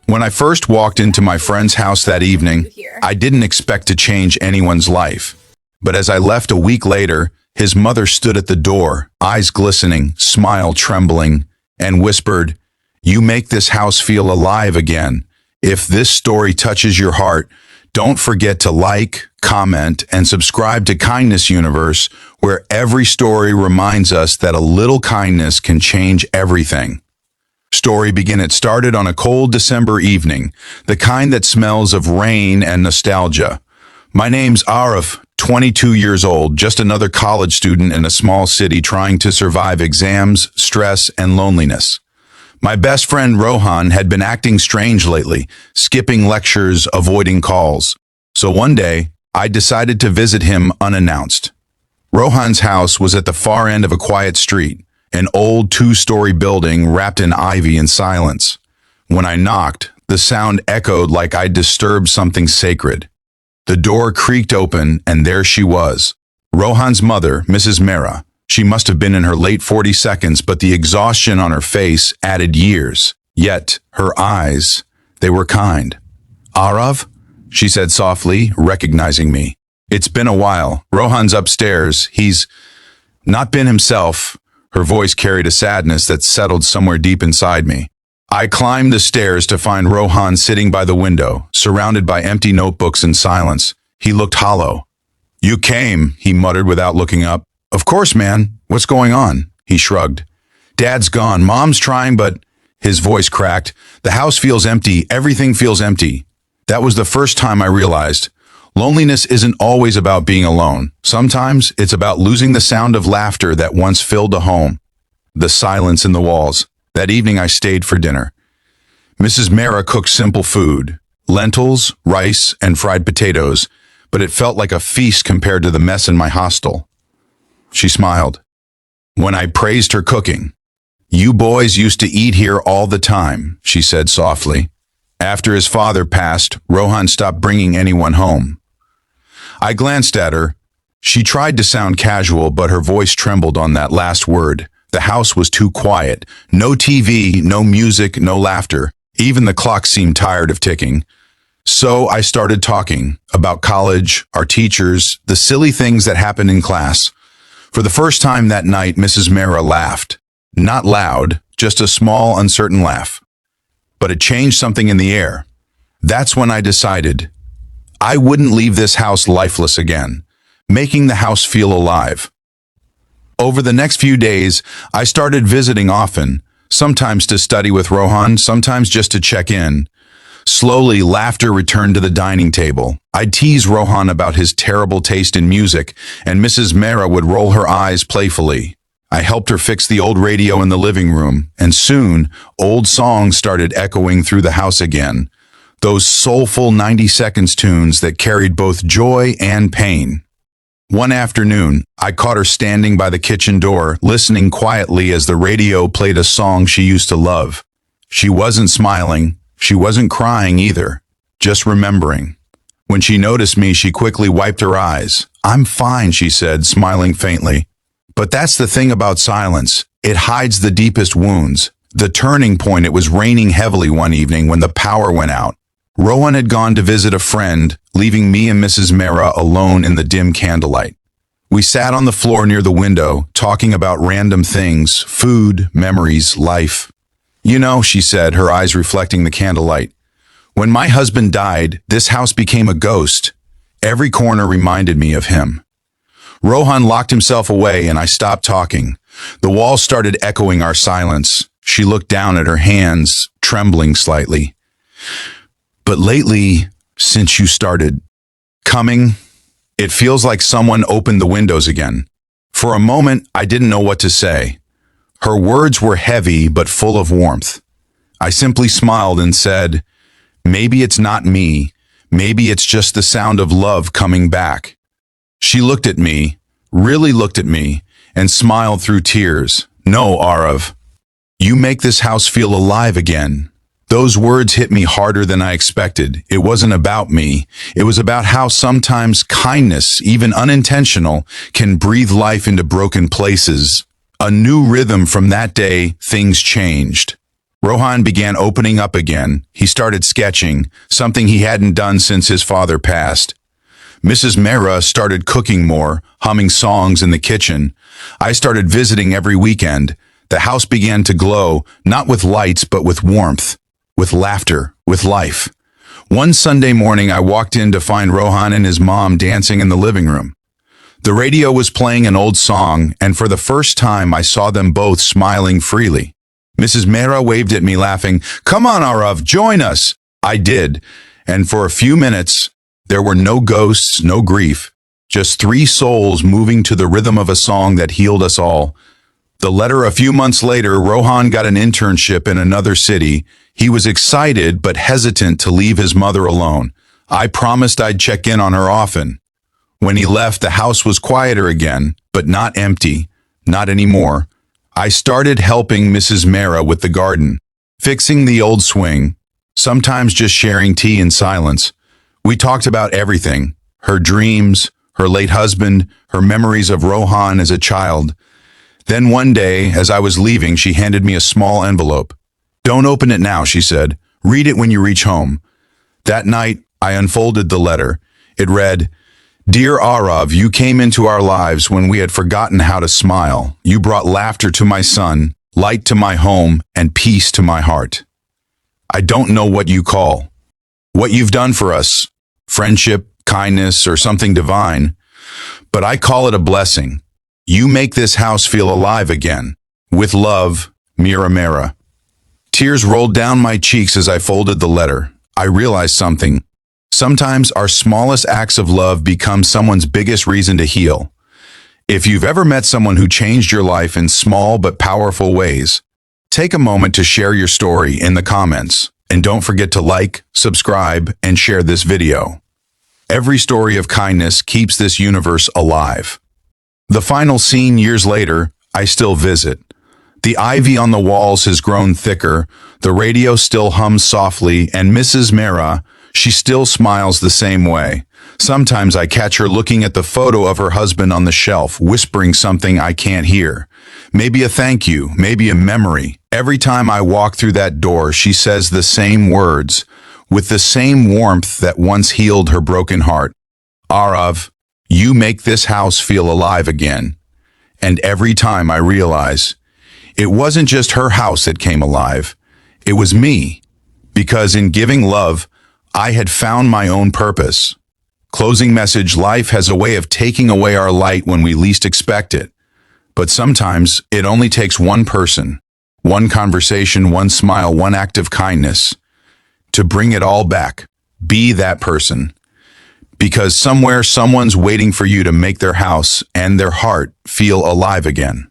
When I first walked into my friend's house that evening, I didn't expect to change anyone's life. But as I left a week later, his mother stood at the door, eyes glistening, smile trembling, and whispered, "You make this house feel alive again. If this story touches your heart, don't forget to like, comment, and subscribe to Kindness Universe, where every story reminds us that a little kindness can change everything." Story begin. It started on a cold December evening, the kind that smells of rain and nostalgia. My name's Aarav, 22 years old, just another college student in a small city trying to survive exams, stress, and loneliness. My best friend Rohan had been acting strange lately, skipping lectures, avoiding calls. So one day, I decided to visit him unannounced. Rohan's house was at the far end of a quiet street, an old two-story building wrapped in ivy and silence. When I knocked, the sound echoed like I'd disturbed something sacred. The door creaked open, and there she was. Rohan's mother, Mrs. Mehra. She must have been in her late 40s, but the exhaustion on her face added years. Yet, her eyes, they were kind. "Aarav?" she said softly, recognizing me. "It's been a while. Rohan's upstairs. He's not been himself." Her voice carried a sadness that settled somewhere deep inside me. I climbed the stairs to find Rohan sitting by the window, surrounded by empty notebooks and silence. He looked hollow. "You came," he muttered without looking up. "Of course, man. What's going on?" He shrugged. "Dad's gone. Mom's trying, but..." His voice cracked. "The house feels empty. Everything feels empty." That was the first time I realized loneliness isn't always about being alone. Sometimes it's about losing the sound of laughter that once filled a home. The silence in the walls. That evening I stayed for dinner. Mrs. Mehra cooked simple food, lentils, rice, and fried potatoes, but it felt like a feast compared to the mess in my hostel. She smiled. When I praised her cooking, "You boys used to eat here all the time," she said softly. After his father passed, Rohan stopped bringing anyone home. I glanced at her. She tried to sound casual, but her voice trembled on that last word. The house was too quiet. No TV, no music, no laughter. Even the clock seemed tired of ticking. So I started talking about college, our teachers, the silly things that happened in class. For the first time that night, Mrs. Mehra laughed. Not loud, just a small, uncertain laugh. But it changed something in the air. That's when I decided I wouldn't leave this house lifeless again, making the house feel alive. Over the next few days, I started visiting often, sometimes to study with Rohan, sometimes just to check in. Slowly, laughter returned to the dining table. I'd tease Rohan about his terrible taste in music, and Mrs. Mehra would roll her eyes playfully. I helped her fix the old radio in the living room, and soon, old songs started echoing through the house again. Those soulful 90 seconds tunes that carried both joy and pain. One afternoon, I caught her standing by the kitchen door, listening quietly as the radio played a song she used to love. She wasn't smiling. She wasn't crying either, just remembering. When she noticed me, she quickly wiped her eyes. "I'm fine," she said, smiling faintly. But that's the thing about silence. It hides the deepest wounds. The turning point, it was raining heavily one evening when the power went out. Rohan had gone to visit a friend, leaving me and Mrs. Mehra alone in the dim candlelight. We sat on the floor near the window, talking about random things, food, memories, life. "You know," she said, her eyes reflecting the candlelight, "when my husband died, this house became a ghost. Every corner reminded me of him." Rohan locked himself away, and I stopped talking. The walls started echoing our silence. She looked down at her hands, trembling slightly. "But lately, since you started coming, it feels like someone opened the windows again." For a moment, I didn't know what to say. Her words were heavy but full of warmth. I simply smiled and said, "Maybe it's not me. Maybe it's just the sound of love coming back." She looked at me, really looked at me, and smiled through tears. "No, Aarav, you make this house feel alive again." Those words hit me harder than I expected. It wasn't about me. It was about how sometimes kindness, even unintentional, can breathe life into broken places. A new rhythm. From that day, things changed. Rohan began opening up again. He started sketching, something he hadn't done since his father passed. Mrs. Mehra started cooking more, humming songs in the kitchen. I started visiting every weekend. The house began to glow, not with lights, but with warmth, with laughter, with life. One Sunday morning, I walked in to find Rohan and his mom dancing in the living room. The radio was playing an old song, and for the first time, I saw them both smiling freely. Mrs. Mehra waved at me, laughing. "Come on, Aarav, join us." I did, and for a few minutes, there were no ghosts, no grief, just three souls moving to the rhythm of a song that healed us all. The letter a few months later, Rohan got an internship in another city. He was excited but hesitant to leave his mother alone. I promised I'd check in on her often. When he left, the house was quieter again, but not empty, not anymore. I started helping Mrs. Mehra with the garden, fixing the old swing, sometimes just sharing tea in silence. We talked about everything, her dreams, her late husband, her memories of Rohan as a child. Then one day, as I was leaving, she handed me a small envelope. "Don't open it now," she said. "Read it when you reach home." That night, I unfolded the letter. It read, "Dear Aarav, you came into our lives when we had forgotten how to smile. You brought laughter to my son, light to my home, and peace to my heart. I don't know what you call, what you've done for us, friendship, kindness, or something divine, but I call it a blessing. You make this house feel alive again. With love, Mira Mehra." Tears rolled down my cheeks as I folded the letter. I realized something. Sometimes our smallest acts of love become someone's biggest reason to heal. If you've ever met someone who changed your life in small but powerful ways, take a moment to share your story in the comments. And don't forget to like, subscribe, and share this video. Every story of kindness keeps this universe alive. The final scene years later, I still visit. The ivy on the walls has grown thicker, the radio still hums softly, and Mrs. Mehra, she still smiles the same way. Sometimes I catch her looking at the photo of her husband on the shelf, whispering something I can't hear. Maybe a thank you, maybe a memory. Every time I walk through that door, she says the same words, with the same warmth that once healed her broken heart. "Aarav, you make this house feel alive again." And every time I realize, it wasn't just her house that came alive. It was me. Because in giving love, I had found my own purpose. Closing message: life has a way of taking away our light when we least expect it. But sometimes it only takes one person, one conversation, one smile, one act of kindness to bring it all back. Be that person. Because somewhere someone's waiting for you to make their house and their heart feel alive again.